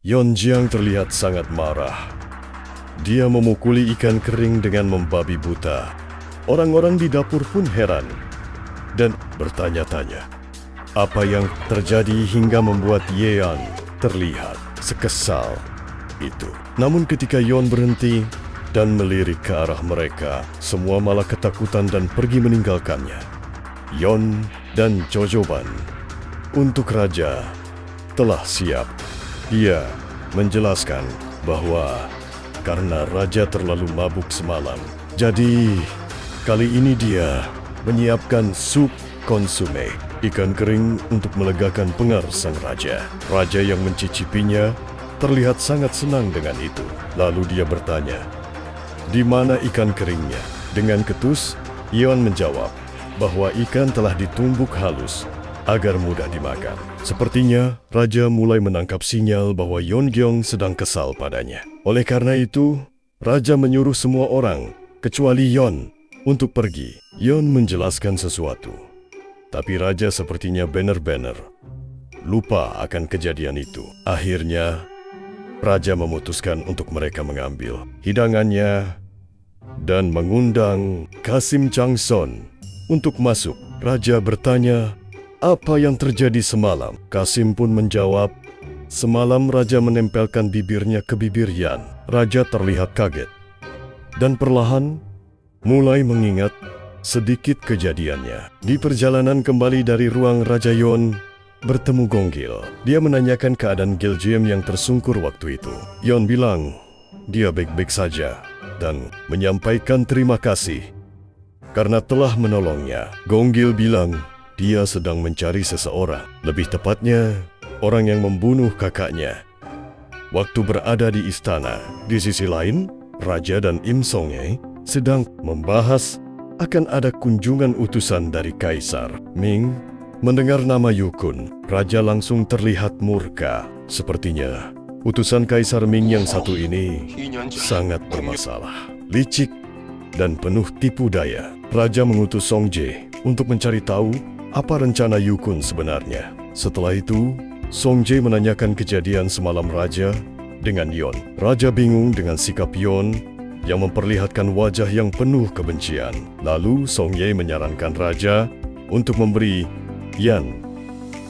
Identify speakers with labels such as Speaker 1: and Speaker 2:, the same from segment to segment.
Speaker 1: Yeonjang terlihat sangat marah. Dia memukuli ikan kering dengan membabi buta. Orang-orang di dapur pun heran dan bertanya-tanya apa yang terjadi hingga membuat Yeon terlihat sekesal itu. Namun ketika Yeon berhenti dan melirik ke arah mereka, semua malah ketakutan dan pergi meninggalkannya. Yeon dan Jojoban untuk raja telah siap. Dia menjelaskan bahwa karena raja terlalu mabuk semalam, jadi kali ini dia menyiapkan sup konsume, ikan kering untuk melegakan pengaruh sang raja. Raja yang mencicipinya terlihat sangat senang dengan itu. Lalu dia bertanya, "Di mana ikan keringnya?" Dengan ketus, Yeon menjawab bahwa ikan telah ditumbuk halus agar mudah dimakan. Sepertinya raja mulai menangkap sinyal bahwa Yeongyong sedang kesal padanya. Oleh karena itu, raja menyuruh semua orang kecuali Yeon untuk pergi. Yeon menjelaskan sesuatu, tapi raja sepertinya benar-benar lupa akan kejadian itu. Akhirnya, raja memutuskan untuk mereka mengambil hidangannya dan mengundang Kasim Changson untuk masuk. Raja bertanya apa yang terjadi semalam. Kasim pun menjawab, semalam raja menempelkan bibirnya ke bibir Yan. Raja terlihat kaget dan perlahan mulai mengingat sedikit kejadiannya. Di perjalanan kembali dari ruang Raja Yeon bertemu Gonggil. Dia menanyakan keadaan Giljeom yang tersungkur waktu itu. Yeon bilang dia baik-baik saja dan menyampaikan terima kasih karena telah menolongnya. Gonggil bilang dia sedang mencari seseorang, lebih tepatnya orang yang membunuh kakaknya waktu berada di istana. Di sisi lain, Raja dan Im Song-hye sedang membahas akan ada kunjungan utusan dari Kaisar Ming. Mendengar nama Yukun, Raja langsung terlihat murka. Sepertinya utusan Kaisar Ming yang satu ini sangat bermasalah, licik dan penuh tipu daya. Raja mengutus Song Jae untuk mencari tahu apa rencana Yukun sebenarnya. Setelah itu, Song Jae menanyakan kejadian semalam Raja dengan Yeon. Raja bingung dengan sikap Yeon yang memperlihatkan wajah yang penuh kebencian. Lalu Song Jae menyarankan Raja untuk memberi Yan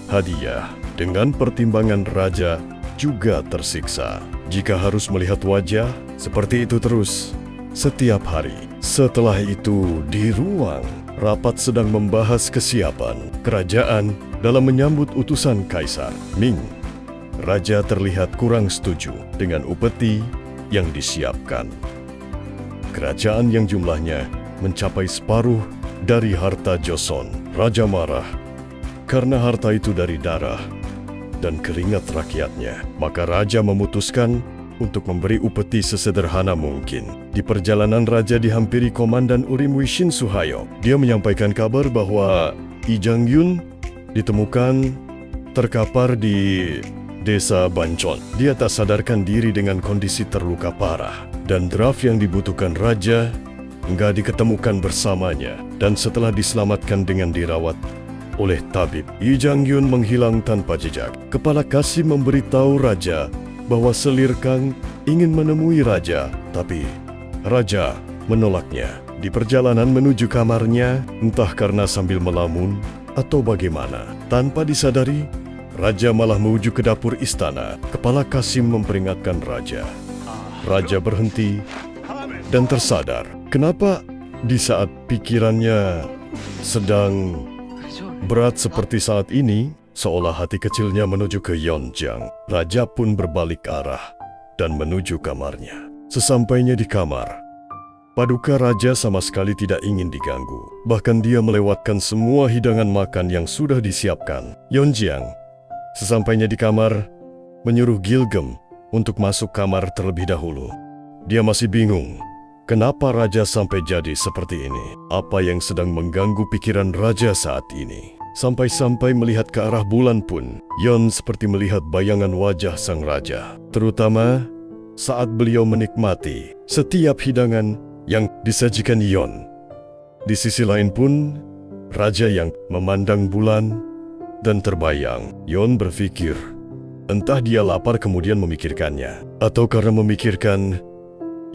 Speaker 1: hadiah. Dengan pertimbangan Raja juga tersiksa jika harus melihat wajah seperti itu terus setiap hari. Setelah itu, di ruang rapat sedang membahas kesiapan kerajaan dalam menyambut utusan Kaisar Ming. Raja terlihat kurang setuju dengan upeti yang disiapkan. Kerajaan yang jumlahnya mencapai separuh dari harta Joseon. Raja marah karena harta itu dari darah dan keringat rakyatnya. Maka Raja memutuskan untuk memberi upeti sesederhana mungkin. Di perjalanan Raja dihampiri Komandan Urim Wishin Suhayo. Dia menyampaikan kabar bahwa Lee Jang-yun ditemukan terkapar di desa Banchon. Dia tak sadarkan diri dengan kondisi terluka parah. Dan draft yang dibutuhkan Raja nggak diketemukan bersamanya. Dan setelah diselamatkan dengan dirawat oleh tabib, Lee Jang-yun menghilang tanpa jejak. Kepala Kasim memberitahu Raja bahwa selir Kang ingin menemui Raja, tapi Raja menolaknya. Di perjalanan menuju kamarnya, entah karena sambil melamun atau bagaimana, tanpa disadari, Raja malah menuju ke dapur istana. Kepala Kasim memperingatkan Raja. Raja berhenti dan tersadar. Kenapa di saat pikirannya sedang berat seperti saat ini, seolah hati kecilnya menuju ke Yeonjang. Raja pun berbalik arah dan menuju kamarnya. Sesampainya di kamar, Paduka Raja sama sekali tidak ingin diganggu. Bahkan dia melewatkan semua hidangan makan yang sudah disiapkan. Yeonjang, sesampainya di kamar, menyuruh Gilgem untuk masuk kamar terlebih dahulu. Dia masih bingung, kenapa Raja sampai jadi seperti ini? Apa yang sedang mengganggu pikiran Raja saat ini? Sampai-sampai melihat ke arah bulan pun, Yeon seperti melihat bayangan wajah sang Raja. Terutama saat beliau menikmati setiap hidangan yang disajikan Yeon. Di sisi lain pun, Raja yang memandang bulan dan terbayang. Yeon berpikir Entah dia lapar kemudian memikirkannya, atau karena memikirkan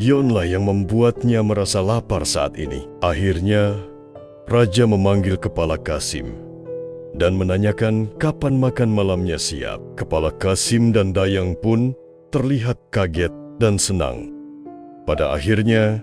Speaker 1: Yonlah yang membuatnya merasa lapar saat ini. Akhirnya, Raja memanggil Kepala Qasim dan menanyakan kapan makan malamnya siap. Kepala Qasim dan Dayang pun terlihat kaget dan senang. Pada akhirnya,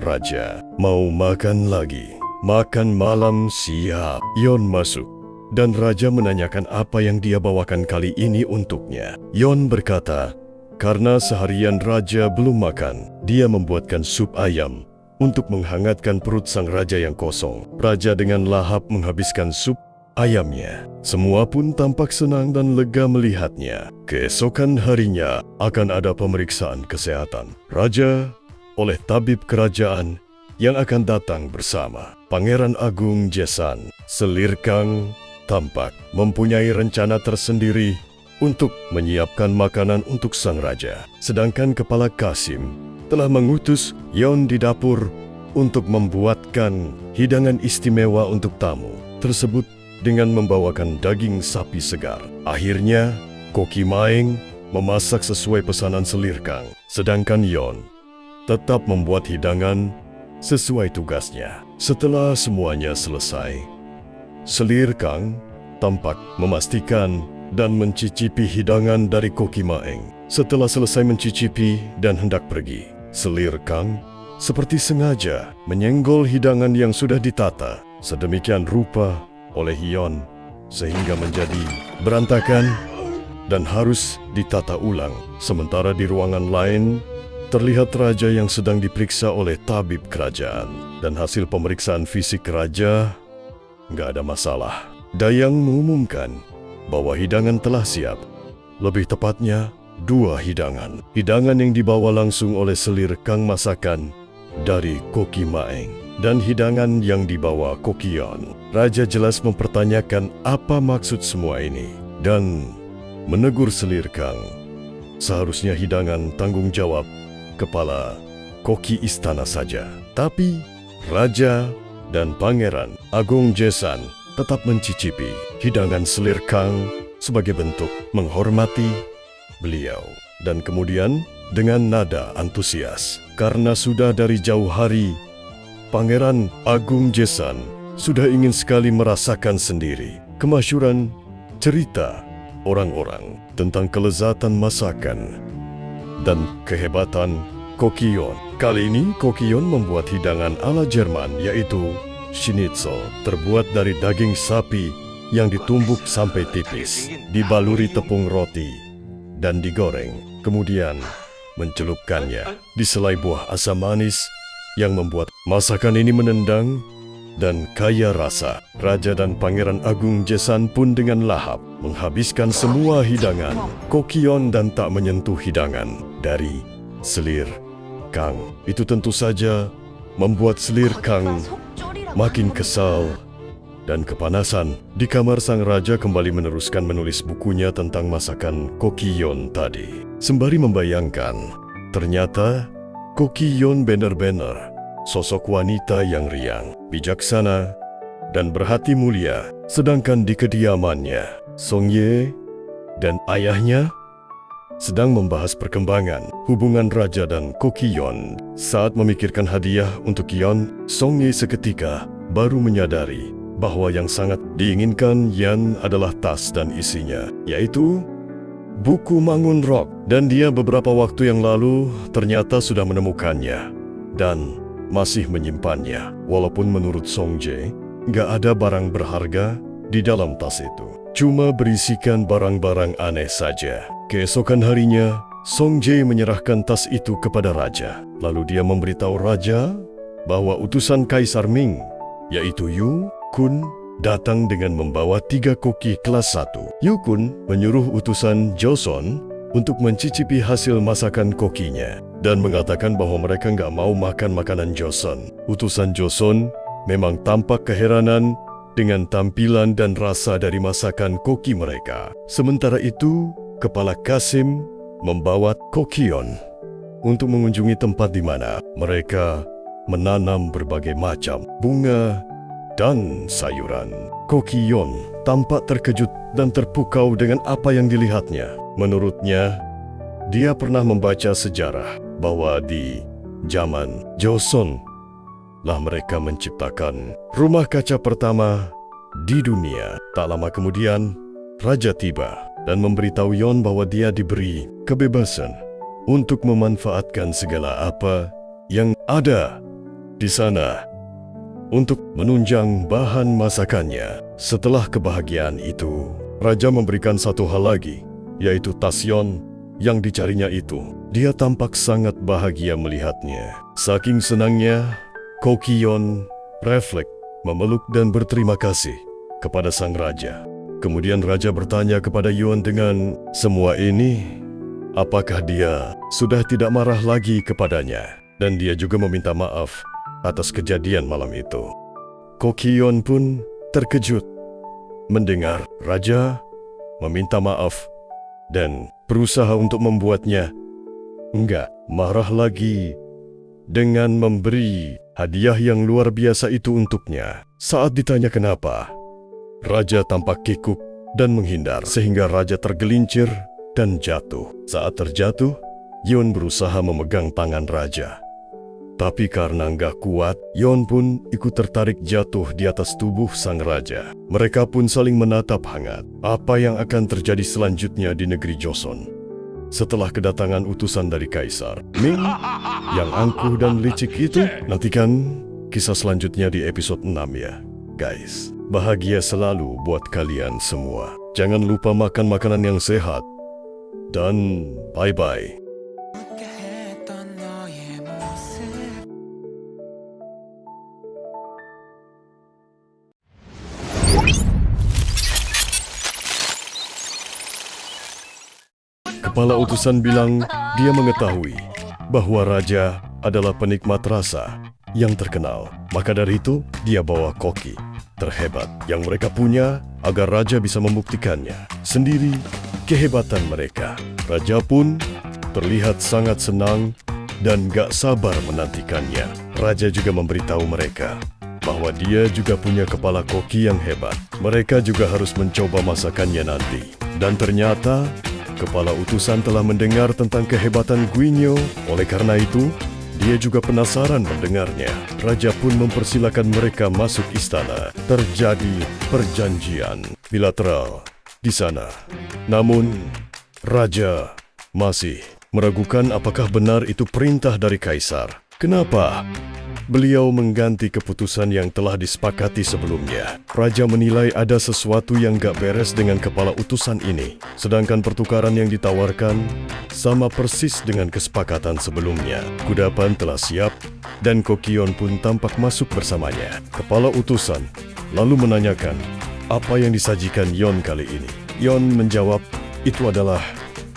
Speaker 1: Raja mau makan lagi. Makan malam siap. Yon masuk dan Raja menanyakan apa yang dia bawakan kali ini untuknya. Yon berkata, karena seharian Raja belum makan, dia membuatkan sup ayam untuk menghangatkan perut sang Raja yang kosong. Raja dengan lahap menghabiskan sup ayamnya. Semua pun tampak senang dan lega melihatnya. Keesokan harinya akan ada pemeriksaan kesehatan Raja oleh tabib kerajaan yang akan datang bersama Pangeran Agung Jesan. Selir Kang tampak mempunyai rencana tersendiri untuk menyiapkan makanan untuk sang raja. Sedangkan Kepala Qasim telah mengutus Yon di dapur untuk membuatkan hidangan istimewa untuk tamu tersebut dengan membawakan daging sapi segar. Akhirnya, Koki Maeng memasak sesuai pesanan Selir Kang, sedangkan Yon tetap membuat hidangan sesuai tugasnya. Setelah semuanya selesai, Selir Kang tampak memastikan dan mencicipi hidangan dari Koki Maeng. Setelah selesai mencicipi dan hendak pergi, Selir Kang seperti sengaja menyenggol hidangan yang sudah ditata sedemikian rupa oleh Yon sehingga menjadi berantakan dan harus ditata ulang. Sementara di ruangan lain terlihat Raja yang sedang diperiksa oleh tabib kerajaan dan hasil pemeriksaan fisik Raja nggak ada masalah. Dayang mengumumkan bahwa hidangan telah siap. Lebih tepatnya, 2 hidangan. Hidangan yang dibawa langsung oleh Selir Kang masakan dari Koki Maeng dan hidangan yang dibawa Koki Yon. Raja jelas mempertanyakan apa maksud semua ini dan menegur Selir Kang. Seharusnya hidangan tanggung jawab kepala koki istana saja. Tapi Raja dan Pangeran Agung Jesan tetap mencicipi hidangan Selir Kang sebagai bentuk menghormati beliau. Dan kemudian dengan nada antusias, karena sudah dari jauh hari, Pangeran Agung Jesan sudah ingin sekali merasakan sendiri kemasyhuran cerita orang-orang tentang kelezatan masakan dan kehebatan Koki Yon. Kali ini Koki Yon membuat hidangan ala Jerman yaitu Schnitzel, terbuat dari daging sapi yang ditumbuk sampai tipis, dibaluri tepung roti, dan digoreng. Kemudian mencelupkannya di selai buah asam manis yang membuat masakan ini menendang dan kaya rasa. Raja dan Pangeran Agung Jesan pun dengan lahap menghabiskan semua hidangan Koki Yon dan tak menyentuh hidangan dari Selir Kang. Itu tentu saja membuat Selir Kang makin kesal dan kepanasan. Di kamar sang raja kembali meneruskan menulis bukunya tentang masakan Koki Yon tadi. Sembari membayangkan, ternyata Koki Yon benar-benar sosok wanita yang riang, bijaksana, dan berhati mulia. Sedangkan di kediamannya, Song Ye dan ayahnya sedang membahas perkembangan hubungan Raja dan Koki Yon. Saat memikirkan hadiah untuk Yon, Song Ye seketika baru menyadari bahwa yang sangat diinginkan Yan adalah tas dan isinya, yaitu buku Mangun Rock. Dan dia beberapa waktu yang lalu ternyata sudah menemukannya dan masih menyimpannya. Walaupun menurut Song Ye, nggak ada barang berharga di dalam tas itu. Cuma berisikan barang-barang aneh saja. Keesokan harinya, Song Ye menyerahkan tas itu kepada Raja. Lalu dia memberitahu Raja bahwa utusan Kaisar Ming, yaitu Yu Kun, datang dengan membawa 3 koki kelas 1. Yu Kun menyuruh utusan Joseon untuk mencicipi hasil masakan kokinya dan mengatakan bahwa mereka nggak mau makan makanan Joseon. Utusan Joseon memang tampak keheranan dengan tampilan dan rasa dari masakan koki mereka. Sementara itu, Kepala Qasim membawa Koki Yon untuk mengunjungi tempat di mana mereka menanam berbagai macam bunga dan sayuran. Koki Yon tampak terkejut dan terpukau dengan apa yang dilihatnya. Menurutnya, dia pernah membaca sejarah bahwa di zaman Joseon lah mereka menciptakan rumah kaca pertama di dunia. Tak lama kemudian, raja tiba dan memberitahu Yon bahwa dia diberi kebebasan untuk memanfaatkan segala apa yang ada di sana untuk menunjang bahan masakannya. Setelah kebahagiaan itu, raja memberikan satu hal lagi, yaitu tas Yon yang dicarinya itu. Dia tampak sangat bahagia melihatnya. Saking senangnya, Kokyon refleks memeluk dan berterima kasih kepada sang raja. Kemudian raja bertanya kepada Yon dengan semua ini, apakah dia sudah tidak marah lagi kepadanya? Dan dia juga meminta maaf atas kejadian malam itu. Kokyon pun terkejut mendengar raja meminta maaf dan berusaha untuk membuatnya enggak marah lagi dengan memberi hadiah yang luar biasa itu untuknya. Saat ditanya kenapa, raja tampak kikuk dan menghindar sehingga raja tergelincir dan jatuh. Saat terjatuh, Yon berusaha memegang tangan raja. Tapi karena nggak kuat, Yon pun ikut tertarik jatuh di atas tubuh sang raja. Mereka pun saling menatap hangat. Apa yang akan terjadi selanjutnya di negeri Joseon? Setelah kedatangan utusan dari Kaisar Ming yang angkuh dan licik itu, nantikan kisah selanjutnya di episode 6 ya, guys. Bahagia selalu buat kalian semua. Jangan lupa makan makanan yang sehat. Dan bye-bye. Kepala utusan bilang dia mengetahui bahwa raja adalah penikmat rasa yang terkenal. Maka dari itu, dia bawa koki terhebat yang mereka punya agar raja bisa membuktikannya sendiri kehebatan mereka. Raja pun terlihat sangat senang dan gak sabar menantikannya. Raja juga memberitahu mereka bahwa dia juga punya kepala koki yang hebat. Mereka juga harus mencoba masakannya nanti. Dan ternyata kepala utusan telah mendengar tentang kehebatan Guinyo. Oleh karena itu, dia juga penasaran mendengarnya. Raja pun mempersilakan mereka masuk istana. Terjadi perjanjian bilateral di sana. Namun, raja masih meragukan apakah benar itu perintah dari kaisar. Kenapa beliau mengganti keputusan yang telah disepakati sebelumnya? Raja menilai ada sesuatu yang gak beres dengan kepala utusan ini. Sedangkan pertukaran yang ditawarkan sama persis dengan kesepakatan sebelumnya. Kudapan telah siap dan Kokyon pun tampak masuk bersamanya. Kepala utusan lalu menanyakan apa yang disajikan Yon kali ini. Yon menjawab itu adalah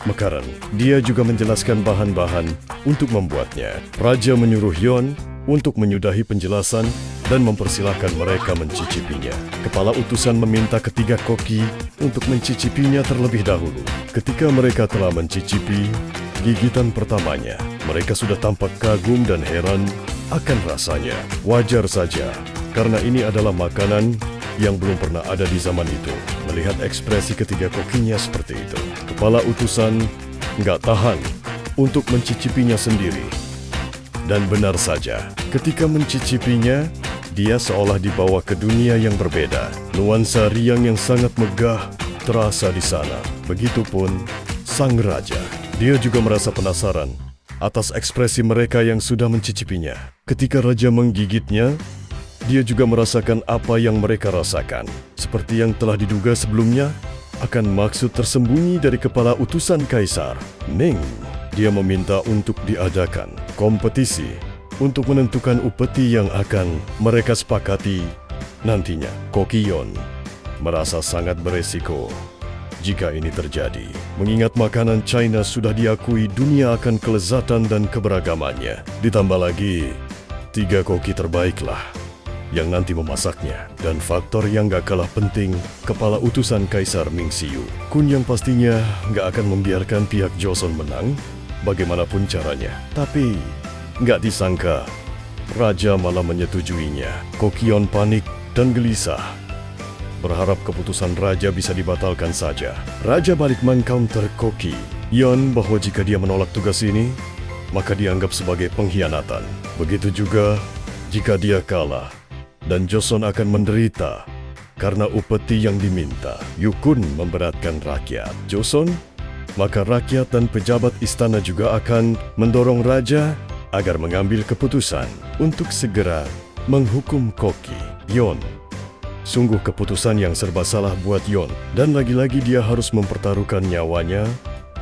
Speaker 1: makanan. Dia juga menjelaskan bahan-bahan untuk membuatnya. Raja menyuruh Yon untuk menyudahi penjelasan dan mempersilahkan mereka mencicipinya. Kepala utusan meminta ketiga koki untuk mencicipinya terlebih dahulu. Ketika mereka telah mencicipi gigitan pertamanya, mereka sudah tampak kagum dan heran akan rasanya. Wajar saja, karena ini adalah makanan yang belum pernah ada di zaman itu. Melihat ekspresi ketiga kokinya seperti itu, kepala utusan nggak tahan untuk mencicipinya sendiri. Dan benar saja, ketika mencicipinya, dia seolah dibawa ke dunia yang berbeda. Nuansa riang yang sangat megah terasa di sana. Begitupun sang raja. Dia juga merasa penasaran atas ekspresi mereka yang sudah mencicipinya. Ketika raja menggigitnya, dia juga merasakan apa yang mereka rasakan. Seperti yang telah diduga sebelumnya, akan maksud tersembunyi dari kepala utusan Kaisar Ming. Dia meminta untuk diadakan kompetisi untuk menentukan upeti yang akan mereka sepakati nantinya. Kokyon merasa sangat beresiko jika ini terjadi, mengingat makanan China sudah diakui dunia akan kelezatan dan keberagamannya. Ditambah lagi, 3 koki terbaiklah yang nanti memasaknya. Dan faktor yang gak kalah penting, kepala utusan Kaisar Ming Siu Kun yang pastinya gak akan membiarkan pihak Joseon menang bagaimanapun caranya. Tapi gak disangka, raja malah menyetujuinya. Kokyon panik dan gelisah berharap keputusan raja bisa dibatalkan saja. Raja balik mengcounter Koki Yon bahwa jika dia menolak tugas ini, maka dianggap sebagai pengkhianatan. Begitu juga jika dia kalah, dan Joseon akan menderita karena upeti yang diminta. Yukun memberatkan rakyat Joseon, maka rakyat dan pejabat istana juga akan mendorong raja agar mengambil keputusan untuk segera menghukum Koki Yon. Sungguh keputusan yang serba salah buat Yon, dan lagi-lagi dia harus mempertaruhkan nyawanya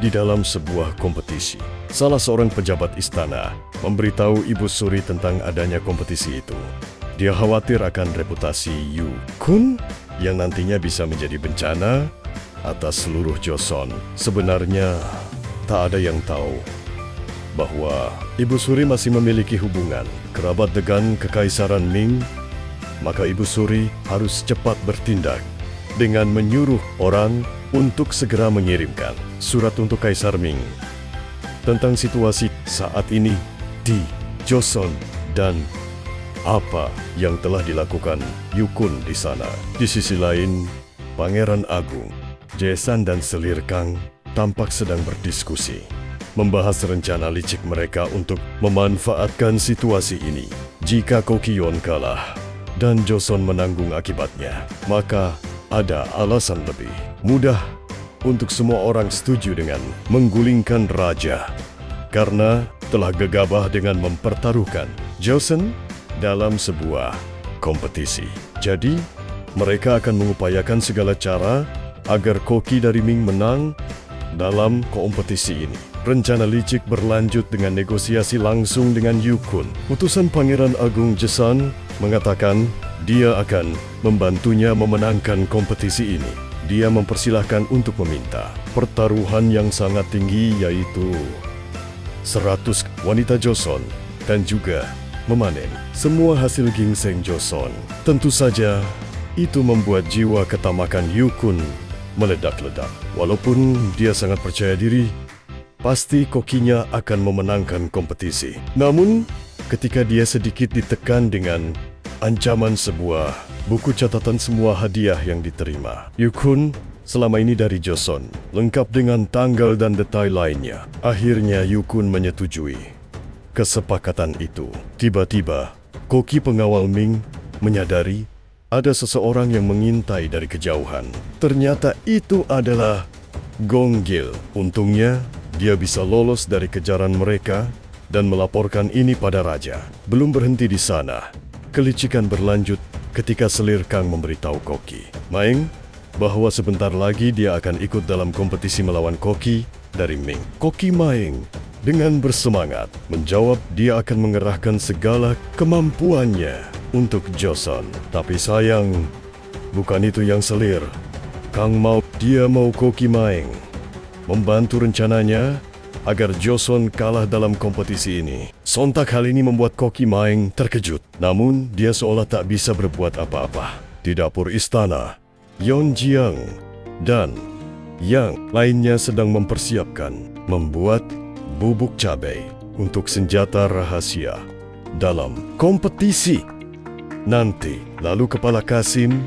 Speaker 1: di dalam sebuah kompetisi. Salah seorang pejabat istana memberitahu Ibu Suri tentang adanya kompetisi itu. Dia khawatir akan reputasi Yu Kun yang nantinya bisa menjadi bencana atas seluruh Joseon. Sebenarnya tak ada yang tahu bahwa Ibu Suri masih memiliki hubungan kerabat dengan Kekaisaran Ming. Maka Ibu Suri harus cepat bertindak dengan menyuruh orang untuk segera mengirimkan surat untuk Kaisar Ming tentang situasi saat ini di Joseon dan apa yang telah dilakukan Yukun di sana. Di sisi lain, Pangeran Agung, Jaesan dan Selir Kang tampak sedang berdiskusi, membahas rencana licik mereka untuk memanfaatkan situasi ini. Jika Koki Yon kalah dan Joseon menanggung akibatnya, maka ada alasan lebih mudah untuk semua orang setuju dengan menggulingkan raja karena telah gegabah dengan mempertaruhkan Joseon dalam sebuah kompetisi. Jadi, mereka akan mengupayakan segala cara agar Koki dari Ming menang dalam kompetisi ini. Rencana licik berlanjut dengan negosiasi langsung dengan Yukun. Utusan Pangeran Agung Jaesan mengatakan dia akan membantunya memenangkan kompetisi ini. Dia mempersilahkan untuk meminta pertaruhan yang sangat tinggi, yaitu 100 wanita Joseon, dan juga memanen semua hasil ginseng Joseon. Tentu saja itu membuat jiwa ketamakan Yukun meledak-ledak. Walaupun dia sangat percaya diri, pasti kokinya akan memenangkan kompetisi. Namun, ketika dia sedikit ditekan dengan ancaman sebuah buku catatan semua hadiah yang diterima Yukun selama ini dari Joseon, lengkap dengan tanggal dan detail lainnya. Akhirnya Yukun menyetujui kesepakatan itu. Tiba-tiba, koki pengawal Ming menyadari ada seseorang yang mengintai dari kejauhan. Ternyata itu adalah Gong Gil. Untungnya, dia bisa lolos dari kejaran mereka dan melaporkan ini pada raja. Belum berhenti di sana, kelicikan berlanjut ketika Selir Kang memberitahu Koki Maeng bahwa sebentar lagi dia akan ikut dalam kompetisi melawan Koki dari Ming. Koki Maeng dengan bersemangat menjawab dia akan mengerahkan segala kemampuannya untuk Joseon. Tapi sayang, bukan itu yang Selir Kang mau. Dia mau Koki Maeng membantu rencananya agar Joseon kalah dalam kompetisi ini. Sontak hal ini membuat Koki Maeng terkejut. Namun, dia seolah tak bisa berbuat apa-apa. Di dapur istana, Yeon Jiang dan yang lainnya sedang mempersiapkan membuat bubuk cabai untuk senjata rahasia dalam kompetisi nanti. Lalu Kepala Kasim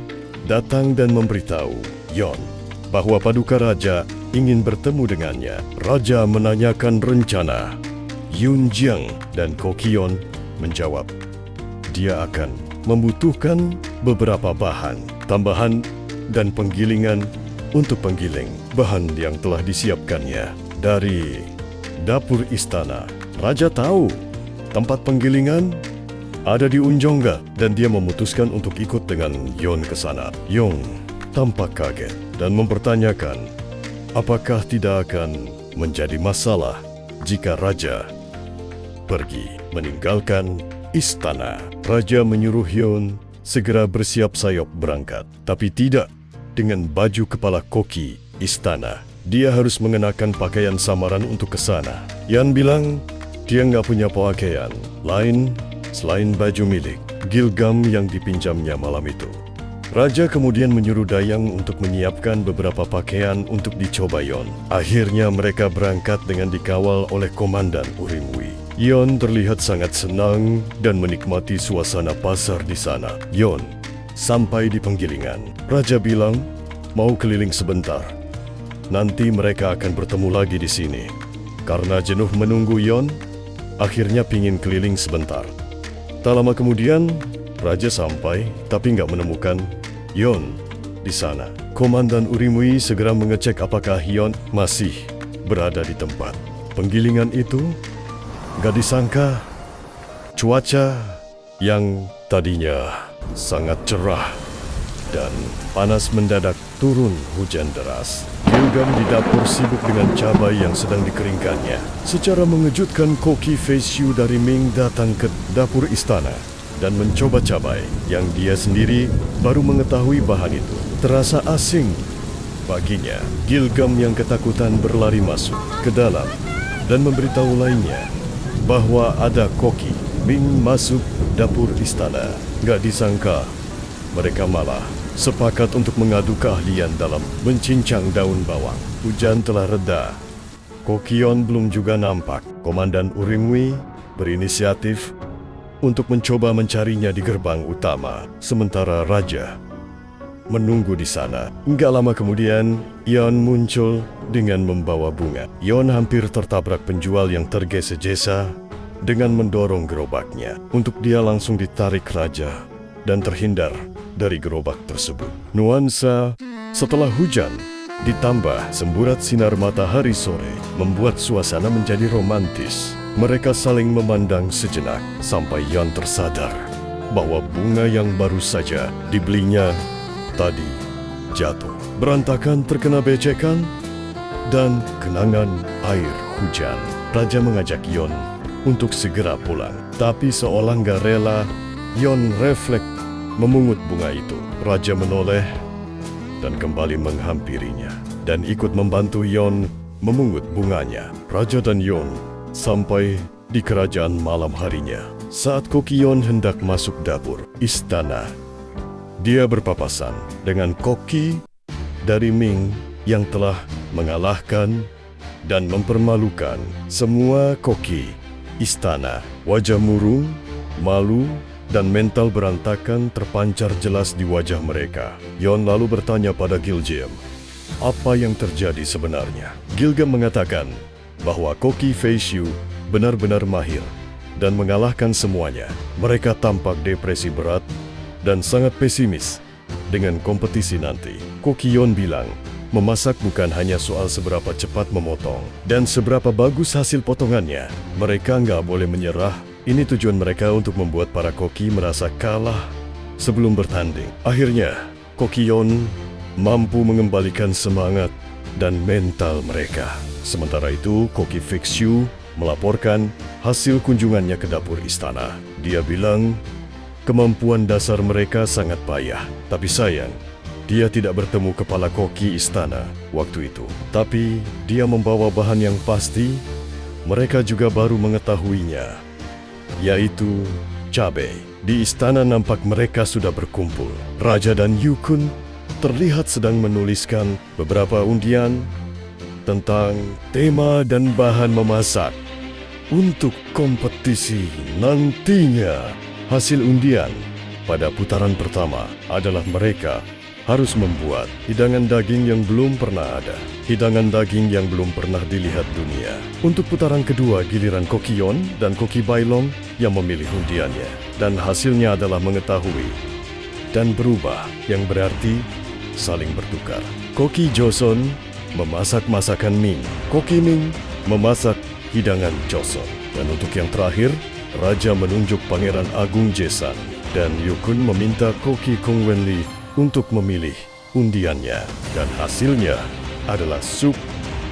Speaker 1: datang dan memberitahu Yeon bahwa Paduka Raja ingin bertemu dengannya. Raja menanyakan rencana Yun Jiang dan Koki Yon menjawab dia akan membutuhkan beberapa bahan tambahan dan penggilingan untuk penggiling bahan yang telah disiapkannya dari dapur istana. Raja tahu tempat penggilingan ada di Unjongga dan dia memutuskan untuk ikut dengan Yon ke sana. Yong tampak kaget dan mempertanyakan apakah tidak akan menjadi masalah jika Raja pergi meninggalkan istana. Raja menyuruh Yeon segera bersiap sayap berangkat, tapi tidak dengan baju kepala koki istana. Dia harus mengenakan pakaian samaran untuk ke sana. Yan bilang dia nggak punya pakaian lain selain baju milik Gilgam yang dipinjamnya malam itu. Raja kemudian menyuruh Dayang untuk menyiapkan beberapa pakaian untuk dicoba Yon. Akhirnya mereka berangkat dengan dikawal oleh Komandan Urimwi. Yon terlihat sangat senang dan menikmati suasana pasar di sana. Yon Sampai di penggilingan, raja bilang mau keliling sebentar. Nanti mereka akan bertemu lagi di sini. Karena jenuh menunggu Yon, akhirnya pingin keliling sebentar. Tak lama kemudian, raja sampai tapi nggak menemukan Yon di sana. Komandan Urimui segera mengecek apakah Yon masih berada di tempat penggilingan itu. Gak disangka, cuaca yang tadinya sangat cerah dan panas mendadak turun hujan deras. Gilgam di dapur sibuk dengan cabai yang sedang dikeringkannya. Secara mengejutkan, Koki Feishu dari Ming datang ke dapur istana dan mencoba cabai yang dia sendiri baru mengetahui bahan itu. Terasa asing baginya. Gilgam yang ketakutan berlari masuk ke dalam dan memberitahu lainnya bahwa ada Koki Ming masuk dapur istana. Gak disangka, mereka malah sepakat untuk mengadu keahlian dalam mencincang daun bawang. Hujan telah reda. Kokion belum juga nampak. Komandan Urimui berinisiatif untuk mencoba mencarinya di gerbang utama, sementara raja menunggu di sana. Enggak lama kemudian, Yon muncul dengan membawa bunga. Yon hampir tertabrak penjual yang tergesa-gesa dengan mendorong gerobaknya. Untuk dia langsung ditarik raja dan terhindar dari gerobak tersebut. Nuansa setelah hujan ditambah semburat sinar matahari sore membuat suasana menjadi romantis. Mereka saling memandang sejenak sampai Yon tersadar bahwa bunga yang baru saja dibelinya tadi jatuh berantakan terkena becekan dan genangan air hujan. Raja mengajak Yon untuk segera pulang, tapi seolah nggak rela, Yon refleks memungut bunga itu. Raja menoleh dan kembali menghampirinya dan ikut membantu Yon memungut bunganya. Raja dan Yon sampai di kerajaan malam harinya. Saat Kokion hendak masuk dapur istana, dia berpapasan dengan Koki dari Ming yang telah mengalahkan dan mempermalukan semua Koki istana. Wajah murung, malu, dan mental berantakan terpancar jelas di wajah mereka. Yon lalu bertanya pada Gilgam, apa yang terjadi sebenarnya? Gilgam mengatakan bahwa Koki Feishu benar-benar mahir dan mengalahkan semuanya. Mereka tampak depresi berat dan sangat pesimis dengan kompetisi nanti. Kokion bilang, memasak bukan hanya soal seberapa cepat memotong dan seberapa bagus hasil potongannya. Mereka nggak boleh menyerah. Ini tujuan mereka untuk membuat para koki merasa kalah sebelum bertanding. Akhirnya, Kokion mampu mengembalikan semangat dan mental mereka. Sementara itu, Koki Feishu melaporkan hasil kunjungannya ke dapur istana. Dia bilang, kemampuan dasar mereka sangat payah, tapi sayang, dia tidak bertemu kepala koki istana waktu itu. Tapi dia membawa bahan yang pasti, mereka juga baru mengetahuinya, yaitu cabai. Di istana nampak mereka sudah berkumpul. Raja dan Yukun terlihat sedang menuliskan beberapa undian tentang tema dan bahan memasak untuk kompetisi nantinya. Hasil undian pada putaran pertama adalah mereka harus membuat hidangan daging yang belum pernah ada, hidangan daging yang belum pernah dilihat dunia. Untuk putaran kedua, giliran Kokion dan Koki Bailong yang memilih undiannya, dan hasilnya adalah mengetahui dan berubah, yang berarti saling bertukar. Koki Joseon memasak masakan Ming, Koki Ming memasak hidangan Joseon, dan untuk yang terakhir, Raja menunjuk Pangeran Agung Jesan, dan Yukun meminta Koki Kong Wenli untuk memilih undiannya, dan hasilnya adalah sup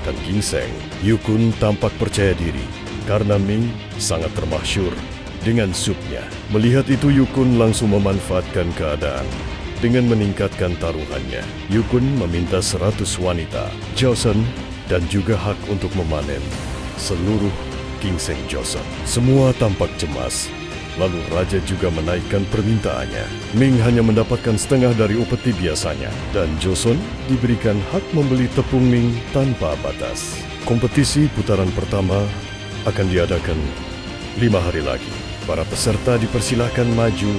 Speaker 1: dan ginseng. Yukun tampak percaya diri karena Ming sangat termasyur dengan supnya. Melihat itu, Yukun langsung memanfaatkan keadaan dengan meningkatkan taruhannya. Yukun meminta 100 wanita Joseon dan juga hak untuk memanen seluruh ginseng Joseon. Semua tampak cemas. Lalu Raja juga menaikkan permintaannya. Ming hanya mendapatkan setengah dari upeti biasanya, dan Joseon diberikan hak membeli tepung Ming tanpa batas. Kompetisi putaran pertama akan diadakan 5 hari lagi. Para peserta dipersilahkan maju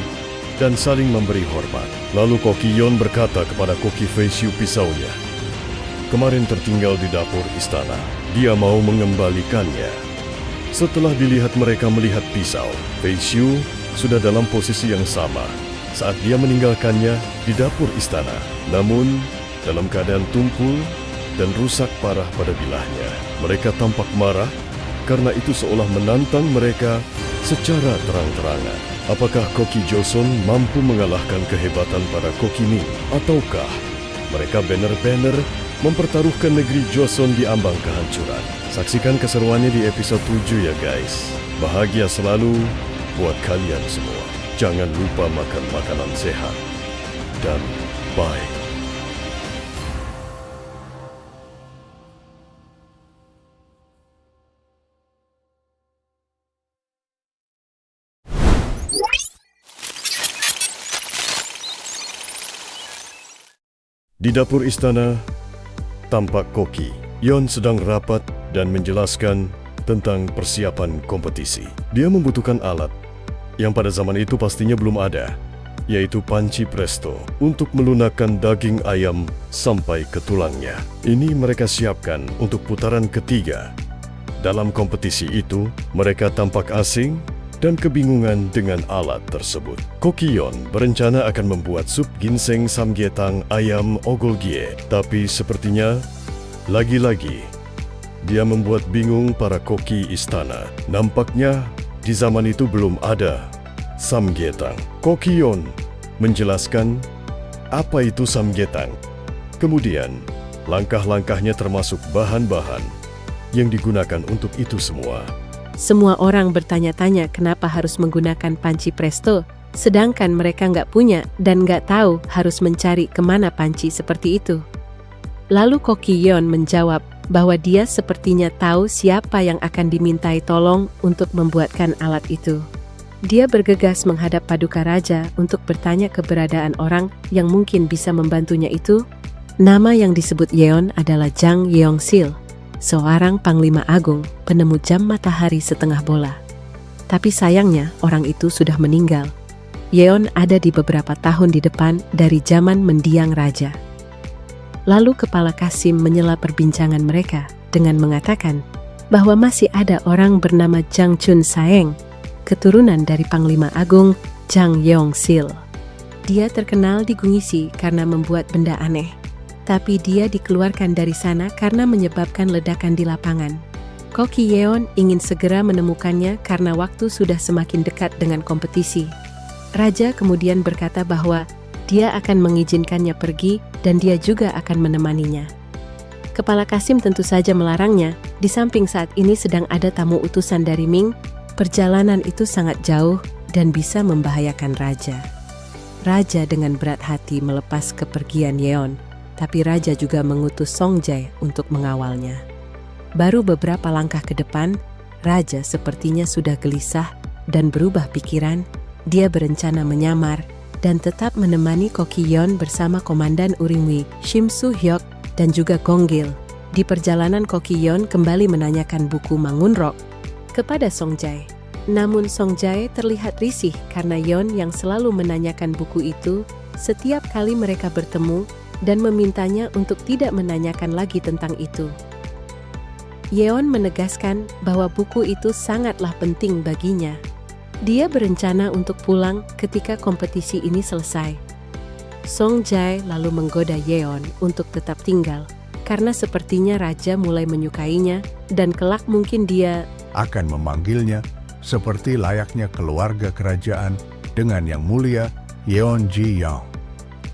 Speaker 1: dan saling memberi hormat. Lalu Koki Yon berkata kepada Koki Fei Xiu pisaunya. Kemarin tertinggal di dapur istana. Dia mau mengembalikannya. Setelah dilihat mereka melihat pisau, Fei Xiu sudah dalam posisi yang sama saat dia meninggalkannya di dapur istana. Namun, dalam keadaan tumpul dan rusak parah pada bilahnya. Mereka tampak marah karena itu seolah menantang mereka secara terang-terangan. Apakah Koki Joseon mampu mengalahkan kehebatan para Koki Ming? Ataukah mereka benar-benar mempertaruhkan negeri Joseon di ambang kehancuran? Saksikan keseruannya di episode 7 ya guys. Bahagia selalu buat kalian semua. Jangan lupa makan makanan sehat. Dan bye. Di dapur istana, tampak Koki Yon sedang rapat dan menjelaskan tentang persiapan kompetisi. Dia membutuhkan alat yang pada zaman itu pastinya belum ada, yaitu panci presto untuk melunakkan daging ayam sampai ke tulangnya. Ini mereka siapkan untuk putaran ketiga. Dalam kompetisi itu, mereka tampak asing dan kebingungan dengan alat tersebut. Koki Yon berencana akan membuat sup ginseng samgyetang ayam ogolgie, tapi sepertinya lagi-lagi dia membuat bingung para koki istana. Nampaknya di zaman itu belum ada samgyetang. Koki Yon menjelaskan apa itu samgyetang. Kemudian langkah-langkahnya termasuk bahan-bahan yang digunakan untuk itu semua.
Speaker 2: Semua orang bertanya-tanya kenapa harus menggunakan panci presto, sedangkan mereka nggak punya dan nggak tahu harus mencari kemana panci seperti itu. Lalu Koki Yon menjawab bahwa dia sepertinya tahu siapa yang akan dimintai tolong untuk membuatkan alat itu. Dia bergegas menghadap Paduka Raja untuk bertanya keberadaan orang yang mungkin bisa membantunya itu. Nama yang disebut Yeon adalah Jang Yeong-sil, seorang Panglima Agung, penemu jam matahari setengah bola. Tapi sayangnya orang itu sudah meninggal. Yeon ada di beberapa tahun di depan dari zaman mendiang raja. Lalu Kepala Kasim menyela perbincangan mereka dengan mengatakan bahwa masih ada orang bernama Jang Chun Saeng, keturunan dari Panglima Agung Jang Yeong-sil. Dia terkenal di Gungisi karena membuat benda aneh. Tapi dia dikeluarkan dari sana karena menyebabkan ledakan di lapangan. Koki Yeon ingin segera menemukannya karena waktu sudah semakin dekat dengan kompetisi. Raja kemudian berkata bahwa dia akan mengizinkannya pergi dan dia juga akan menemaninya. Kepala Kasim tentu saja melarangnya, di samping saat ini sedang ada tamu utusan dari Ming. Perjalanan itu sangat jauh dan bisa membahayakan raja. Raja dengan berat hati melepas kepergian Yeon. Tapi Raja juga mengutus Song Jae untuk mengawalnya. Baru beberapa langkah ke depan, Raja sepertinya sudah gelisah dan berubah pikiran. Dia berencana menyamar dan tetap menemani Koki Yon bersama Komandan Urimwi, Shim Soo Hyok, dan juga Gonggil. Di perjalanan Koki Yon kembali menanyakan buku Mangunrok kepada Song Jae. Namun Song Jae terlihat risih karena Yon yang selalu menanyakan buku itu setiap kali mereka bertemu dan memintanya untuk tidak menanyakan lagi tentang itu. Yeon menegaskan bahwa buku itu sangatlah penting baginya. Dia berencana untuk pulang ketika kompetisi ini selesai. Song Jae lalu menggoda Yeon untuk tetap tinggal, karena sepertinya Raja mulai menyukainya dan kelak mungkin dia
Speaker 3: akan memanggilnya seperti layaknya keluarga kerajaan dengan Yang Mulia Yeon Ji-young.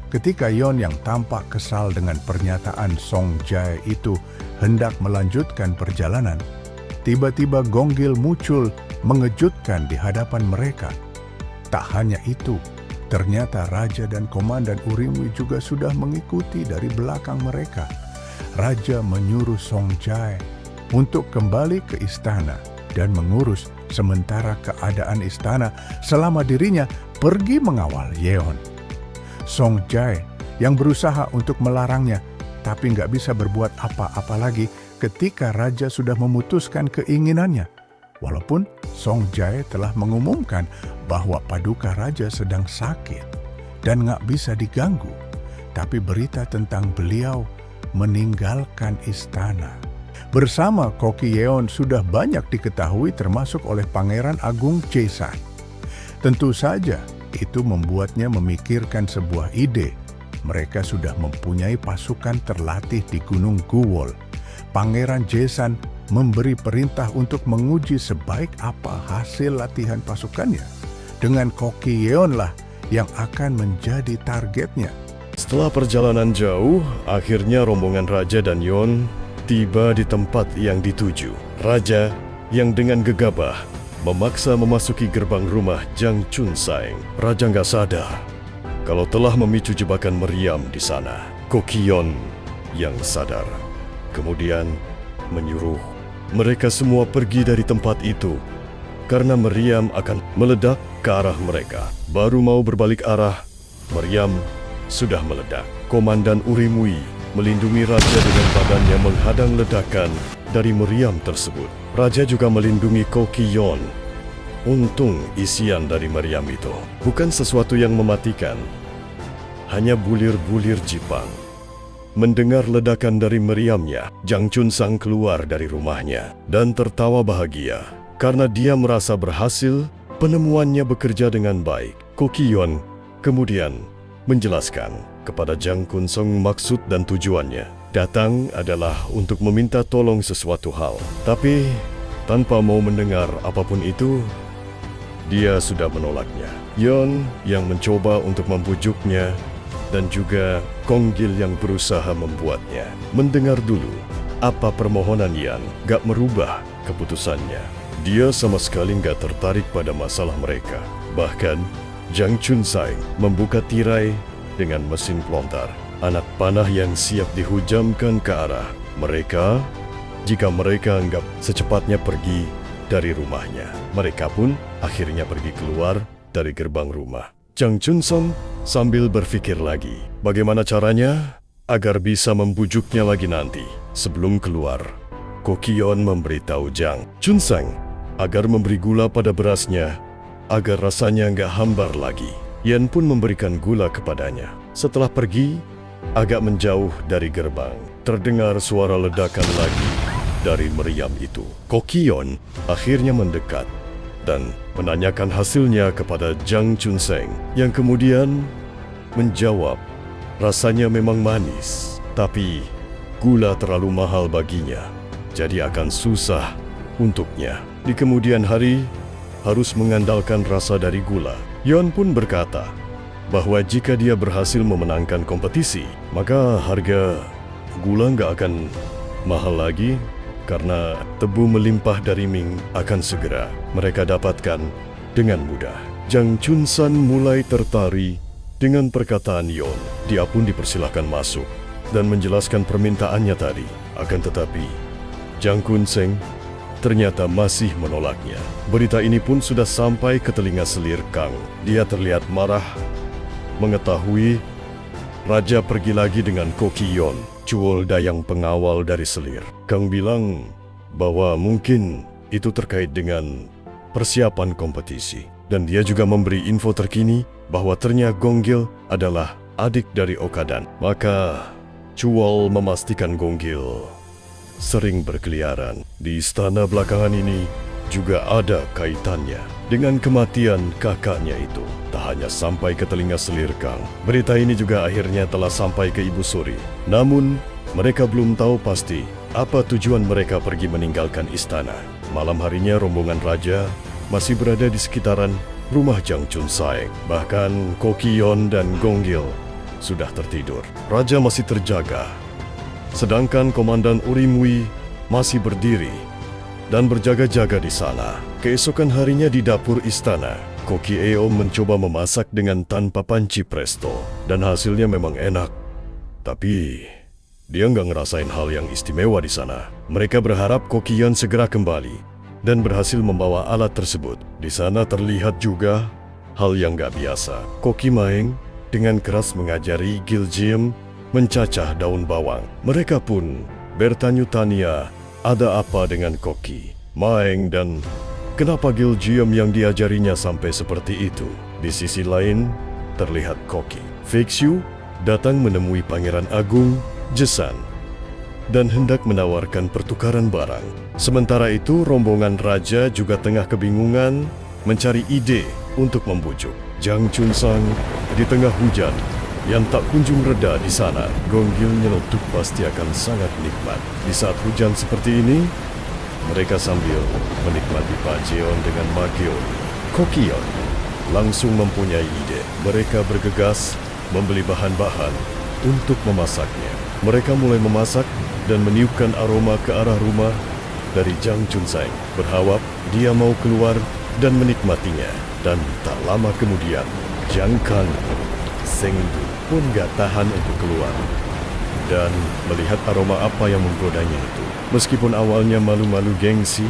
Speaker 3: Ketika Yeon yang tampak kesal dengan pernyataan Song Jae itu hendak melanjutkan perjalanan, tiba-tiba Gonggil muncul mengejutkan di hadapan mereka. Tak hanya itu, ternyata Raja dan Komandan Urimwi juga sudah mengikuti dari belakang mereka. Raja menyuruh Song Jae untuk kembali ke istana dan mengurus sementara keadaan istana selama dirinya pergi mengawal Yeon. Song Jae yang berusaha untuk melarangnya, tapi nggak bisa berbuat apa-apa lagi ketika Raja sudah memutuskan keinginannya. Walaupun Song Jae telah mengumumkan bahwa paduka raja sedang sakit dan nggak bisa diganggu, tapi berita tentang beliau meninggalkan istana bersama Koki Yeon sudah banyak diketahui termasuk oleh Pangeran Agung Jaesan. Tentu saja itu membuatnya memikirkan sebuah ide. Mereka sudah mempunyai pasukan terlatih di Gunung Guwol. Pangeran Jaesan memberi perintah untuk menguji sebaik apa hasil latihan pasukannya. Dengan Koki Yeon lah yang akan menjadi targetnya.
Speaker 1: Setelah perjalanan jauh, akhirnya rombongan Raja dan Yeon tiba di tempat yang dituju. Raja yang dengan gegabah memaksa memasuki gerbang rumah Jang Chunsaeng. Raja nggak sadar kalau telah memicu jebakan meriam di sana. Koki Yeon yang sadar kemudian menyuruh mereka semua pergi dari tempat itu karena meriam akan meledak ke arah mereka. Baru mau berbalik arah, meriam sudah meledak. Komandan Urimui melindungi Raja dengan badannya menghadang ledakan dari meriam tersebut. Raja juga melindungi Koki Yeon. Untung isian dari meriam itu bukan sesuatu yang mematikan, hanya bulir-bulir jipang. Mendengar ledakan dari meriamnya, Jang Chunsang keluar dari rumahnya dan tertawa bahagia karena dia merasa berhasil, penemuannya bekerja dengan baik. Koki Yeon kemudian menjelaskan kepada Jang Chunsang maksud dan tujuannya. Datang adalah untuk meminta tolong sesuatu hal, tapi tanpa mau mendengar apapun itu, dia sudah menolaknya. Yeon yang mencoba untuk membujuknya dan juga Kong Gil yang berusaha membuatnya mendengar dulu apa permohonan Yan, gak merubah keputusannya. Dia sama sekali gak tertarik pada masalah mereka. Bahkan Jang Chunsang membuka tirai dengan mesin pelontar, anak panah yang siap dihujamkan ke arah mereka jika mereka anggap secepatnya pergi dari rumahnya. Mereka pun akhirnya pergi keluar dari gerbang rumah. Jang Chunsang sambil berpikir lagi bagaimana caranya agar bisa membujuknya lagi nanti. Sebelum keluar, Koki Yeon memberitahu Jang Chunsang agar memberi gula pada berasnya agar rasanya nggak hambar lagi. Yan pun memberikan gula kepadanya. Setelah pergi, agak menjauh dari gerbang, terdengar suara ledakan lagi dari meriam itu. Koki Yeon akhirnya mendekat dan menanyakan hasilnya kepada Jang Chunsang yang kemudian menjawab, rasanya memang manis, tapi gula terlalu mahal baginya, jadi akan susah untuknya. Di kemudian hari harus mengandalkan rasa dari gula. Yeon pun berkata bahwa jika dia berhasil memenangkan kompetisi, maka harga gula nggak akan mahal lagi karena tebu melimpah dari Ming akan segera mereka dapatkan dengan mudah. Jang Chunsan mulai tertarik dengan perkataan Yeon. Dia pun dipersilahkan masuk dan menjelaskan permintaannya tadi. Akan tetapi, Jang Chunsang ternyata masih menolaknya. Berita ini pun sudah sampai ke telinga selir Kang. Dia terlihat marah mengetahui Raja pergi lagi dengan Koki Yeon, Cuol Dayang pengawal dari selir. Kang bilang bahwa mungkin itu terkait dengan persiapan kompetisi. Dan dia juga memberi info terkini bahwa ternyata Gonggil adalah adik dari Okadan. Maka Cuol memastikan Gonggil sering berkeliaran di istana belakangan ini juga ada kaitannya dengan kematian kakaknya itu. Tak hanya sampai ke telinga selir Kang, berita ini juga akhirnya telah sampai ke Ibu Suri. Namun, mereka belum tahu pasti apa tujuan mereka pergi meninggalkan istana. Malam harinya rombongan raja masih berada di sekitaran rumah Jang Chunsang. Bahkan Koki Yeon dan Gonggil sudah tertidur. Raja masih terjaga, sedangkan Komandan Urimui masih berdiri dan berjaga-jaga di sana. Keesokan harinya di dapur istana, Koki Yeon mencoba memasak dengan tanpa panci presto, dan hasilnya memang enak. Tapi dia nggak ngerasain hal yang istimewa di sana. Mereka berharap Koki Yeon segera kembali dan berhasil membawa alat tersebut. Di sana terlihat juga hal yang nggak biasa. Koki Maeng dengan keras mengajari Giljim mencacah daun bawang. Mereka pun bertanya-tanya ada apa dengan Koki Maeng dan kenapa Giljiam yang diajarinya sampai seperti itu. Di sisi lain, terlihat Koki. Feixiu datang menemui Pangeran Agung, Jesan, dan hendak menawarkan pertukaran barang. Sementara itu, rombongan raja juga tengah kebingungan mencari ide untuk membujuk Zhang Chunsang di tengah hujan yang tak kunjung reda di sana. Gonggil nyeletuk pasti akan sangat nikmat. Di saat hujan seperti ini, mereka sambil menikmati Pajeon dengan Magion. Kokion langsung mempunyai ide. Mereka bergegas membeli bahan-bahan untuk memasaknya. Mereka mulai memasak dan meniupkan aroma ke arah rumah dari Zhang Chunsang. Berharap dia mau keluar dan menikmatinya. Dan tak lama kemudian, Zhang Kang Sengdu pun gak tahan untuk keluar dan melihat aroma apa yang menggodanya itu. Meskipun awalnya malu-malu gengsi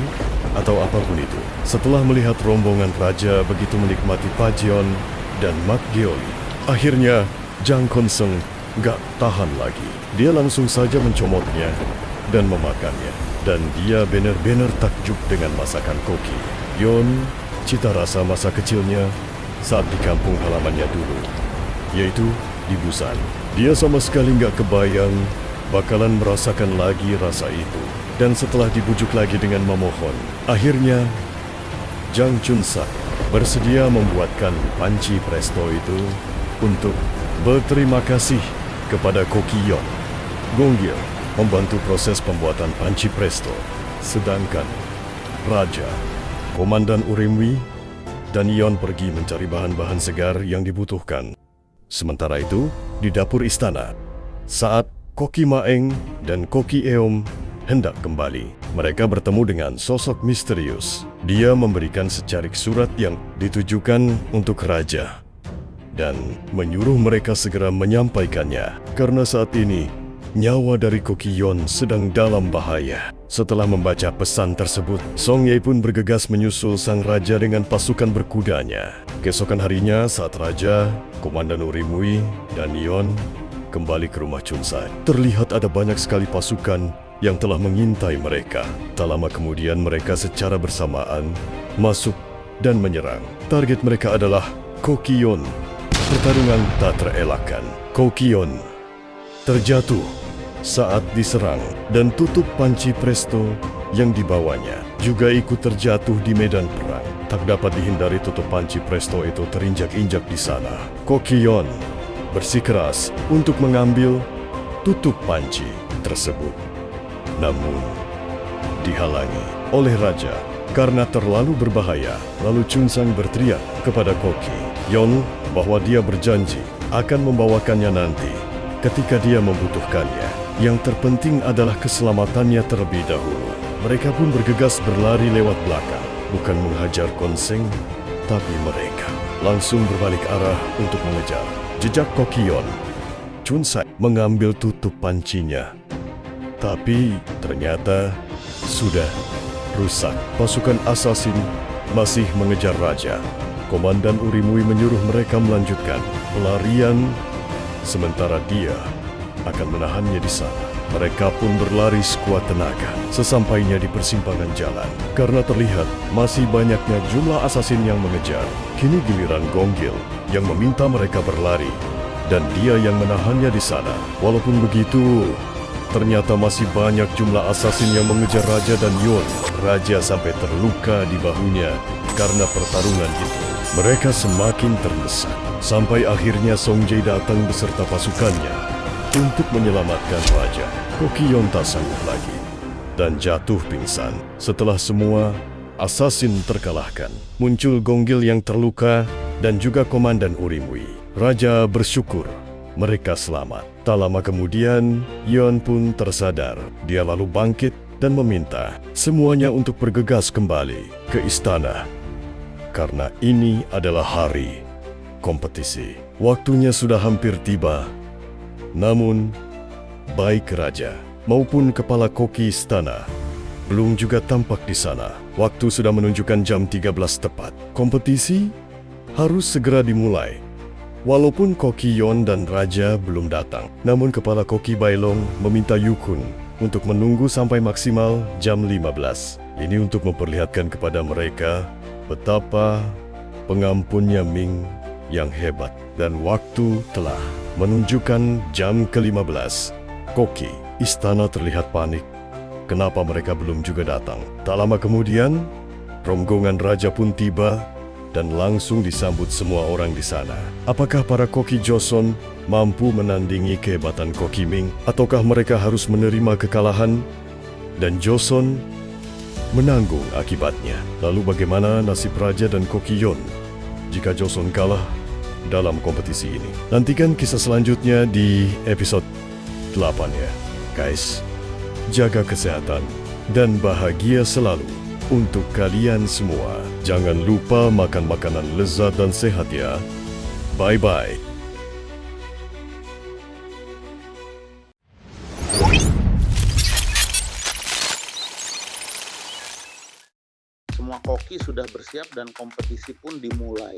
Speaker 1: atau apapun itu, setelah melihat rombongan raja begitu menikmati Pajeon dan Makgeoli, akhirnya Zhang Konseng gak tahan lagi. Dia langsung saja mencomotnya dan memakannya. Dan dia benar-benar takjub dengan masakan Koki. Yon, cita rasa masa kecilnya saat di kampung halamannya dulu, yaitu di Busan. Dia sama sekali nggak kebayang bakalan merasakan lagi rasa itu. Dan setelah dibujuk lagi dengan memohon, akhirnya Zhang Chunsang bersedia membuatkan panci presto itu untuk berterima kasih kepada Kokion. Gonggil membantu proses pembuatan panci presto, sedangkan Raja, Komandan Urimwi, dan Yon pergi mencari bahan-bahan segar yang dibutuhkan. Sementara itu, di dapur istana, saat Koki Maeng dan Koki Eom hendak kembali, mereka bertemu dengan sosok misterius. Dia memberikan secarik surat yang ditujukan untuk raja dan menyuruh mereka segera menyampaikannya karena saat ini nyawa dari Koki Yon sedang dalam bahaya. Setelah membaca pesan tersebut, Song Ye pun bergegas menyusul sang raja dengan pasukan berkudanya. Keesokan harinya, saat raja, Komandan Urimwi, dan Yon kembali ke rumah Chunsang, terlihat ada banyak sekali pasukan yang telah mengintai mereka. Tak lama kemudian mereka secara bersamaan masuk dan menyerang. Target mereka adalah Koki Yon. Pertarungan tak terelakkan. Koki Yon terjatuh saat diserang dan tutup panci presto yang dibawanya juga ikut terjatuh di medan perang. Tak dapat dihindari tutup panci presto itu terinjak-injak di sana. Kokion bersikeras untuk mengambil tutup panci tersebut. Namun, dihalangi oleh raja karena terlalu berbahaya. Lalu Chunsang berteriak kepada Koki Yon bahwa dia berjanji akan membawakannya nanti ketika dia membutuhkannya. Yang terpenting adalah keselamatannya terlebih dahulu. Mereka pun bergegas berlari lewat belakang. Bukan menghajar Konseng, tapi mereka langsung berbalik arah untuk mengejar jejak Kokion. Chunsang mengambil tutup pancinya, tapi ternyata sudah rusak. Pasukan asasin masih mengejar raja. Komandan Urimwi menyuruh mereka melanjutkan pelarian, sementara dia akan menahannya di sana. Mereka pun berlari sekuat tenaga sesampainya di persimpangan jalan. Karena terlihat masih banyaknya jumlah asasin yang mengejar, kini giliran Gonggil yang meminta mereka berlari dan dia yang menahannya di sana. Walaupun begitu, ternyata masih banyak jumlah asasin yang mengejar Raja dan Yon. Raja sampai terluka di bahunya karena pertarungan itu. Mereka semakin terdesak sampai akhirnya Song Jae datang beserta pasukannya untuk menyelamatkan Raja. Kokion tak sanggup lagi dan jatuh pingsan. Setelah semua asasin terkalahkan, muncul Gonggil yang terluka dan juga Komandan Urimwi. Raja bersyukur mereka selamat. Tak lama kemudian, Yon pun tersadar. Dia lalu bangkit dan meminta semuanya untuk bergegas kembali ke istana. Karena ini adalah hari kompetisi. Waktunya sudah hampir tiba. Namun, baik raja maupun kepala koki istana belum juga tampak di sana. Waktu sudah menunjukkan jam 13 tepat. Kompetisi harus segera dimulai. Walaupun Koki Yon dan raja belum datang, namun kepala koki Bailong meminta Yukun untuk menunggu sampai maksimal jam 15. Ini untuk memperlihatkan kepada mereka betapa pengampunnya Ming yang hebat. Dan waktu telah menunjukkan jam ke-15. Koki, istana terlihat panik. Kenapa mereka belum juga datang? Tak lama kemudian, rombongan raja pun tiba dan langsung disambut semua orang di sana. Apakah para koki Joseon mampu menandingi kehebatan koki Ming, ataukah mereka harus menerima kekalahan dan Joseon menanggung akibatnya? Lalu bagaimana nasib raja dan koki Yeon jika Joseon kalah dalam kompetisi ini? Nantikan kisah selanjutnya di episode 8 ya. Guys, jaga kesehatan dan bahagia selalu untuk kalian semua. Jangan lupa makan makanan lezat dan sehat ya. Bye-bye.
Speaker 4: Semua koki sudah bersiap dan kompetisi pun dimulai.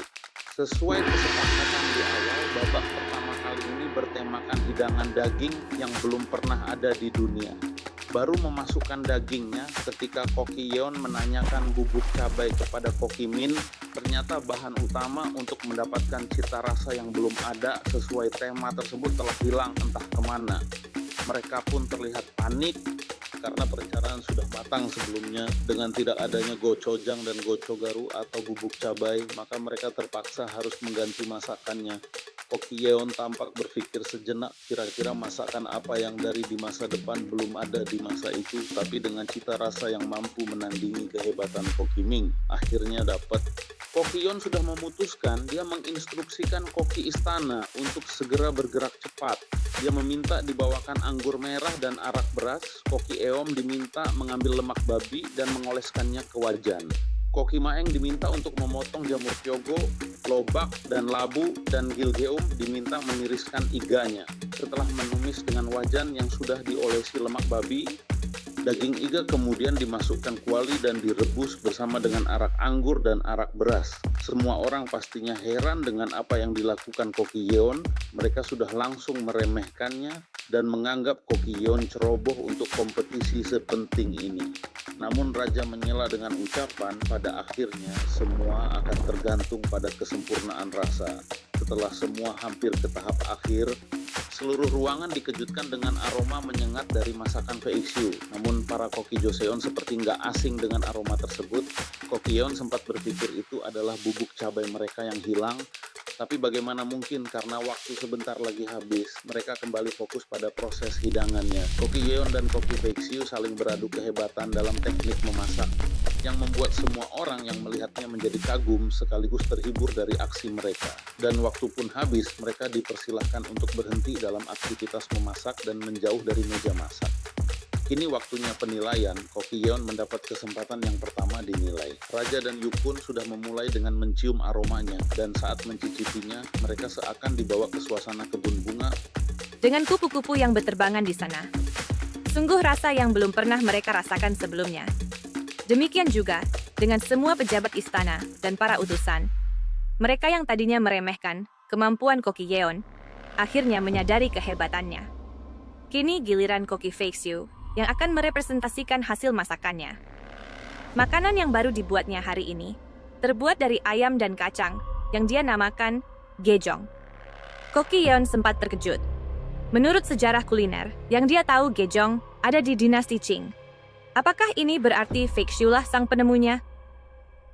Speaker 4: Sesuai kesepakatan di awal, babak pertama kali ini bertemakan hidangan daging yang belum pernah ada di dunia. Baru memasukkan dagingnya ketika Koki Yeon menanyakan bubuk cabai kepada Koki Min, ternyata bahan utama untuk mendapatkan cita rasa yang belum ada sesuai tema tersebut telah hilang entah kemana. Mereka pun terlihat panik karena perencanaan sudah matang sebelumnya. Dengan tidak adanya gochujang dan gochugaru atau bubuk cabai, maka mereka terpaksa harus mengganti masakannya. Koki Yeon tampak berpikir sejenak, kira-kira masakan apa yang dari di masa depan belum ada di masa itu, tapi dengan cita rasa yang mampu menandingi kehebatan Koki Ming. Akhirnya dapat. Koki Yeon sudah memutuskan, dia menginstruksikan koki istana untuk segera bergerak cepat. Dia meminta dibawakan anggur merah dan arak beras. Koki Eom diminta mengambil lemak babi dan mengoleskannya ke wajan. Koki Maeng diminta untuk memotong jamur pyogo, lobak, dan labu, dan Gilgeum diminta meniriskan iganya. Setelah menumis dengan wajan yang sudah diolesi lemak babi, daging iga kemudian dimasukkan kuali dan direbus bersama dengan arak anggur dan arak beras. Semua orang pastinya heran dengan apa yang dilakukan Koki Yeon. Mereka sudah langsung meremehkannya dan menganggap Koki Yeon ceroboh untuk kompetisi sepenting ini. Namun Raja menyela dengan ucapan, pada akhirnya semua akan tergantung pada kesempurnaan rasa. Setelah semua hampir ke tahap akhir, seluruh ruangan dikejutkan dengan aroma menyengat dari masakan VXU. Namun para koki Joseon seperti nggak asing dengan aroma tersebut. Koki Yeon sempat berpikir itu adalah bubuk cabai mereka yang hilang. Tapi bagaimana mungkin, karena waktu sebentar lagi habis. Mereka kembali fokus pada proses hidangannya. Koki Yeon dan Koki VXU saling beradu kehebatan dalam teknik memasak, yang membuat semua orang yang melihatnya menjadi kagum sekaligus terhibur dari aksi mereka. Dan waktu pun habis, mereka dipersilahkan untuk berhenti dalam aktivitas memasak dan menjauh dari meja masak. Kini waktunya penilaian. Koki Yeon mendapat kesempatan yang pertama dinilai. Raja dan Yukun sudah memulai dengan mencium aromanya, dan saat mencicipinya, mereka seakan dibawa ke suasana kebun bunga
Speaker 5: dengan kupu-kupu yang berterbangan di sana. Sungguh rasa yang belum pernah mereka rasakan sebelumnya. Demikian juga dengan semua pejabat istana dan para utusan. Mereka yang tadinya meremehkan kemampuan Koki Yeon, akhirnya menyadari kehebatannya. Kini giliran Koki VXU yang akan merepresentasikan hasil masakannya. Makanan yang baru dibuatnya hari ini terbuat dari ayam dan kacang yang dia namakan Gejong. Koki Yeon sempat terkejut. Menurut sejarah kuliner yang dia tahu, Gejong ada di dinasti Qing. Apakah ini berarti VXU lah sang penemunya?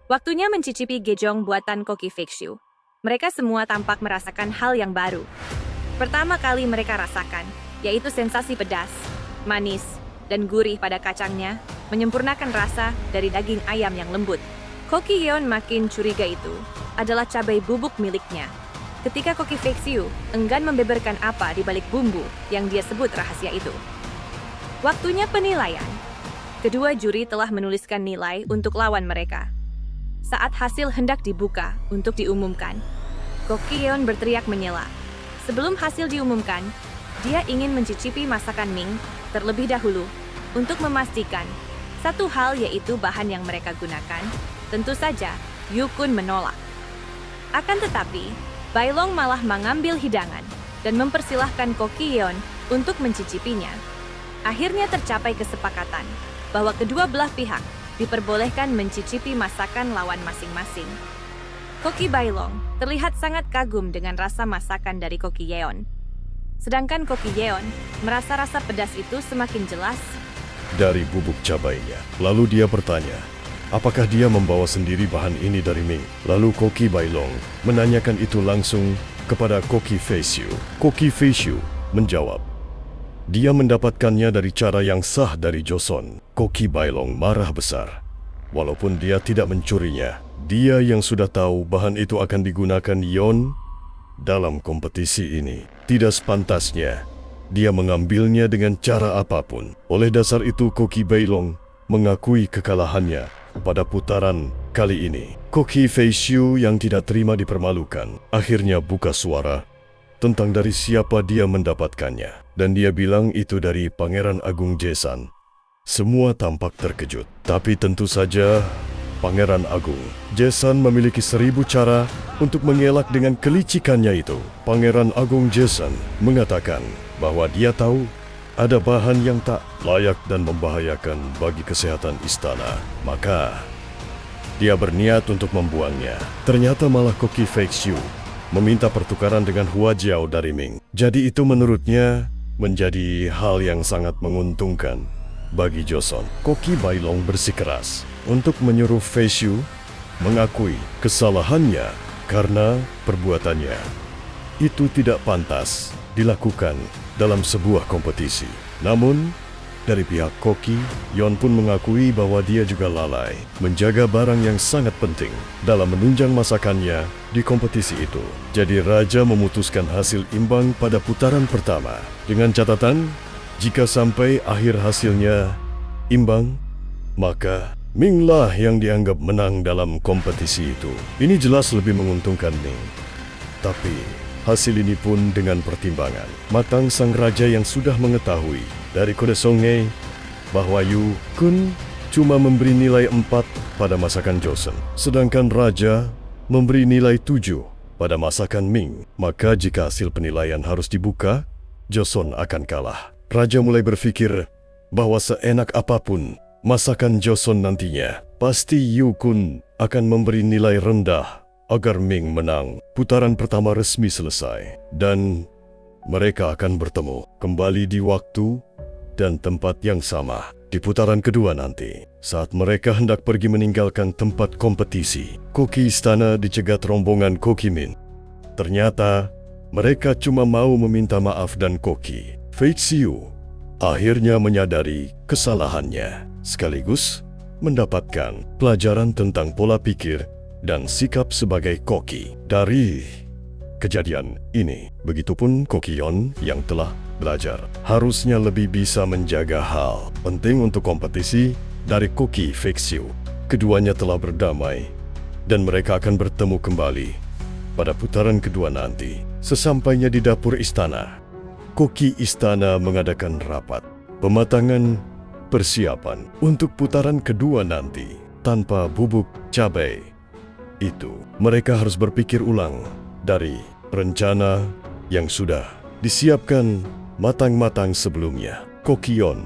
Speaker 5: Waktunya mencicipi Gejong buatan Koki VXU. Mereka semua tampak merasakan hal yang baru. Pertama kali mereka rasakan, yaitu sensasi pedas, manis, dan gurih pada kacangnya, menyempurnakan rasa dari daging ayam yang lembut. Koki Yeon makin curiga itu adalah cabai bubuk miliknya. Ketika Koki VXU enggan membeberkan apa di balik bumbu yang dia sebut rahasia itu. Waktunya penilaian. Kedua juri telah menuliskan nilai untuk lawan mereka. Saat hasil hendak dibuka untuk diumumkan, Koki Yeon berteriak menyela. Sebelum hasil diumumkan, dia ingin mencicipi masakan Ming terlebih dahulu untuk memastikan satu hal, yaitu bahan yang mereka gunakan. Tentu saja, Yukun menolak. Akan tetapi, Bailong malah mengambil hidangan dan mempersilahkan Koki Yeon untuk mencicipinya. Akhirnya tercapai kesepakatan bahwa kedua belah pihak diperbolehkan mencicipi masakan lawan masing-masing. Koki Bailong terlihat sangat kagum dengan rasa masakan dari Koki Yeon. Sedangkan Koki Yeon merasa rasa pedas itu semakin jelas
Speaker 1: dari bubuk cabainya. Lalu dia bertanya, apakah dia membawa sendiri bahan ini dari Ming? Lalu Koki Bailong menanyakan itu langsung kepada Koki Feishu. Koki Feishu menjawab, dia mendapatkannya dari cara yang sah dari Joseon. Koki Bailong marah besar. Walaupun dia tidak mencurinya, dia yang sudah tahu bahan itu akan digunakan Yeon dalam kompetisi ini. Tidak sepantasnya dia mengambilnya dengan cara apapun. Oleh dasar itu Koki Bailong mengakui kekalahannya pada putaran kali ini. Koki Feishu yang tidak terima dipermalukan akhirnya buka suara tentang dari siapa dia mendapatkannya. Dan dia bilang itu dari Pangeran Agung Jaesan. Semua tampak terkejut, tapi tentu saja Pangeran Agung Jaesan memiliki 1000 cara untuk mengelak dengan kelicikannya itu. Pangeran Agung Jaesan mengatakan bahwa dia tahu ada bahan yang tak layak dan membahayakan bagi kesehatan istana. Maka dia berniat untuk membuangnya. Ternyata malah Koki Feishu meminta pertukaran dengan Hua Jiao dari Ming. Jadi itu menurutnya menjadi hal yang sangat menguntungkan bagi Joseon. Koki Bailong bersikeras untuk menyuruh Feishu mengakui kesalahannya karena perbuatannya itu tidak pantas dilakukan dalam sebuah kompetisi. Namun, dari pihak Koki, Yeon pun mengakui bahwa dia juga lalai menjaga barang yang sangat penting dalam menunjang masakannya di kompetisi itu. Jadi Raja memutuskan hasil imbang pada putaran pertama dengan catatan jika sampai akhir hasilnya imbang, maka Ming lah yang dianggap menang dalam kompetisi itu. Ini jelas lebih menguntungkan Ming. Tapi hasil ini pun dengan pertimbangan matang sang raja yang sudah mengetahui dari kode Songhye bahwa Yu Kun cuma memberi nilai 4 pada masakan Joseon, sedangkan raja memberi nilai 7 pada masakan Ming. Maka jika hasil penilaian harus dibuka, Joseon akan kalah. Raja mulai berpikir bahwa seenak apapun masakan Joseon nantinya, pasti Yu Kun akan memberi nilai rendah agar Ming menang. Putaran pertama resmi selesai dan mereka akan bertemu kembali di waktu dan tempat yang sama di putaran kedua nanti. Saat mereka hendak pergi meninggalkan tempat kompetisi, Koki Istana dicegat rombongan Koki Min. Ternyata mereka cuma mau meminta maaf dan Koki Feishu akhirnya menyadari kesalahannya, sekaligus mendapatkan pelajaran tentang pola pikir dan sikap sebagai koki. Dari kejadian ini, begitupun Koki Yeon yang telah belajar harusnya lebih bisa menjaga hal penting untuk kompetisi dari Koki Feishu. Keduanya telah berdamai dan mereka akan bertemu kembali pada putaran kedua nanti. Sesampainya di dapur istana, Koki Istana mengadakan rapat pematangan persiapan untuk putaran kedua nanti. Tanpa bubuk cabai itu, mereka harus berpikir ulang dari rencana yang sudah disiapkan matang-matang sebelumnya. Koki Yeon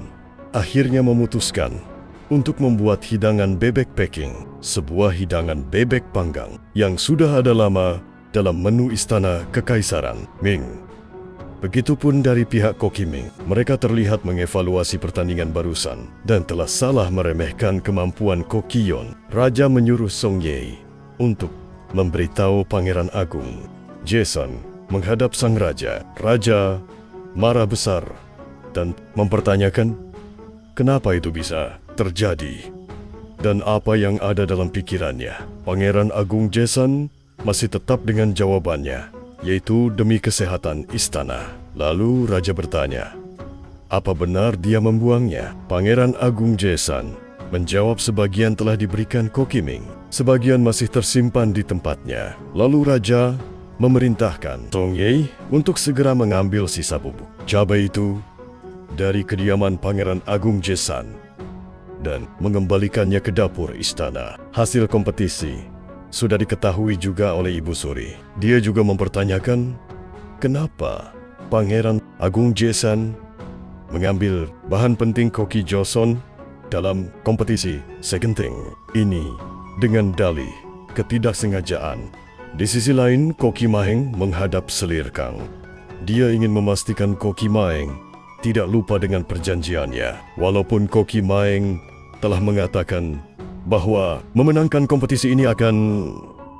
Speaker 1: akhirnya memutuskan untuk membuat hidangan bebek packing, sebuah hidangan bebek panggang yang sudah ada lama dalam menu istana kekaisaran Ming. Begitupun dari pihak Koki Ming, mereka terlihat mengevaluasi pertandingan barusan dan telah salah meremehkan kemampuan Koki Yeon. Raja menyuruh Songhye untuk memberitahu Pangeran Agung Jaesan menghadap sang raja. Raja marah besar dan mempertanyakan kenapa itu bisa terjadi dan apa yang ada dalam pikirannya. Pangeran Agung Jaesan masih tetap dengan jawabannya, yaitu demi kesehatan istana. Lalu raja bertanya, apa benar dia membuangnya? Pangeran Agung Jaesan menjawab sebagian telah diberikan Koki Ming, sebagian masih tersimpan di tempatnya. Lalu raja memerintahkan Songhye untuk segera mengambil sisa bubuk cabai itu dari kediaman Pangeran Agung Jaesan dan mengembalikannya ke dapur istana. Hasil kompetisi sudah diketahui juga oleh Ibu Suri. Dia juga mempertanyakan kenapa Pangeran Agung Jaesan mengambil bahan penting Koki Joseon dalam kompetisi segenting ini dengan dalih ketidaksengajaan. Di sisi lain, Koki Maheng menghadap Selir Kang. Dia ingin memastikan Koki Maheng tidak lupa dengan perjanjiannya. Walaupun Koki Maheng telah mengatakan bahwa memenangkan kompetisi ini akan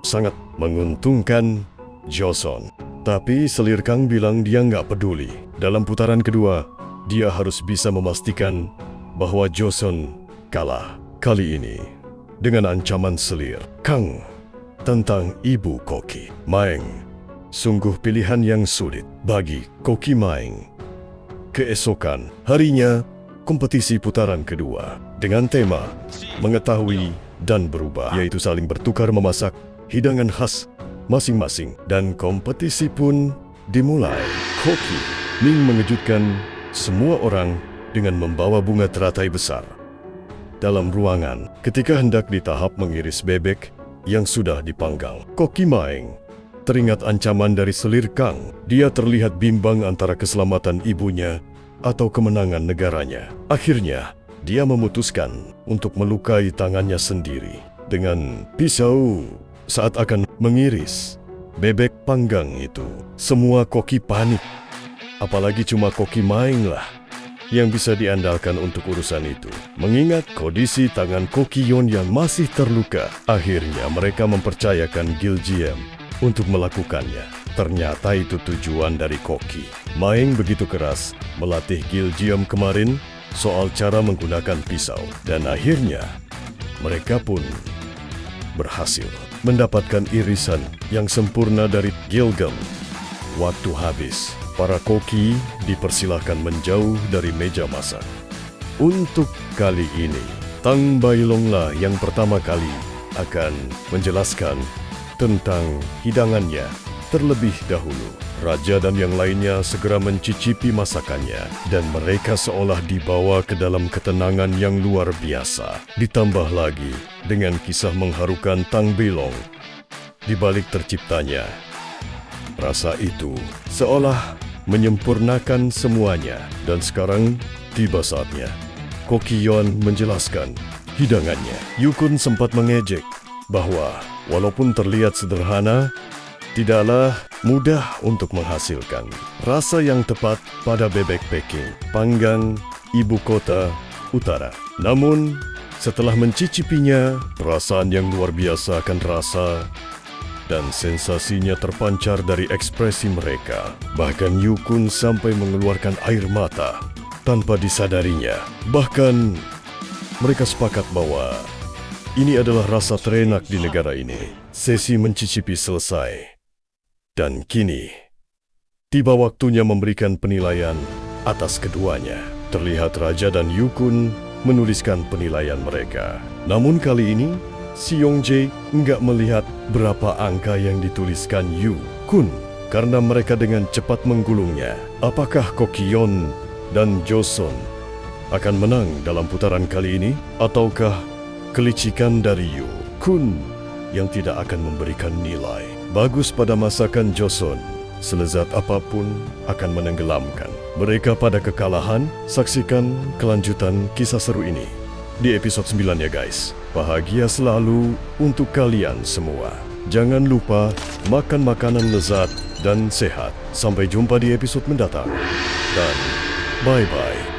Speaker 1: sangat menguntungkan Joseon. Tapi Selir Kang bilang dia nggak peduli. Dalam putaran kedua, dia harus bisa memastikan bahwa Joseon kalah. Kali ini, dengan ancaman Selir Kang tentang ibu Koki Maheng. Sungguh pilihan yang sulit bagi Koki Maheng. Keesokan harinya, kompetisi putaran kedua dengan tema mengetahui dan berubah, yaitu saling bertukar memasak hidangan khas masing-masing, dan kompetisi pun dimulai. Koki Ming mengejutkan semua orang dengan membawa bunga teratai besar dalam ruangan ketika hendak di tahap mengiris bebek yang sudah dipanggang. Koki Maheng teringat ancaman dari Selir Kang. Dia terlihat bimbang antara keselamatan ibunya atau kemenangan negaranya. Akhirnya, dia memutuskan untuk melukai tangannya sendiri dengan pisau saat akan mengiris bebek panggang itu. Semua koki panik, apalagi cuma Koki Maheng lah yang bisa diandalkan untuk urusan itu. Mengingat kondisi tangan Koki Yeon yang masih terluka, akhirnya mereka mempercayakan Gil Jiem untuk melakukannya. Ternyata itu tujuan dari Koki Maheng begitu keras melatih Gil Jiem kemarin soal cara menggunakan pisau. Dan akhirnya mereka pun berhasil mendapatkan irisan yang sempurna dari Gilgam. Waktu habis, para koki dipersilahkan menjauh dari meja masak. Untuk kali ini, Tang Bailong lah yang pertama kali akan menjelaskan tentang hidangannya. Terlebih dahulu, raja dan yang lainnya segera mencicipi masakannya, dan mereka seolah dibawa ke dalam ketenangan yang luar biasa. Ditambah lagi dengan kisah mengharukan Tang Bailong di balik terciptanya. Rasa itu seolah menyempurnakan semuanya, dan sekarang tiba saatnya Koki Yeon menjelaskan hidangannya. Yukun sempat mengejek bahwa walaupun terlihat sederhana, tidaklah mudah untuk menghasilkan rasa yang tepat pada bebek Peking panggang ibu kota utara. Namun, setelah mencicipinya, perasaan yang luar biasa akan rasa dan sensasinya terpancar dari ekspresi mereka. Bahkan Yukun sampai mengeluarkan air mata tanpa disadarinya. Bahkan mereka sepakat bahwa ini adalah rasa terenak di negara ini. Sesi mencicipi selesai. Dan kini, tiba waktunya memberikan penilaian atas keduanya. Terlihat Raja dan Yukun menuliskan penilaian mereka. Namun kali ini, si Yongjae enggak melihat berapa angka yang dituliskan Yukun karena mereka dengan cepat menggulungnya. Apakah Koki Yeon dan Joseon akan menang dalam putaran kali ini? Ataukah kelicikan dari Yukun yang tidak akan memberikan nilai bagus pada masakan Joseon, selezat apapun akan menenggelamkan mereka pada kekalahan? Saksikan kelanjutan kisah seru ini di episode 9 ya guys. Bahagia selalu untuk kalian semua. Jangan lupa makan makanan lezat dan sehat. Sampai jumpa di episode mendatang. Dan bye-bye.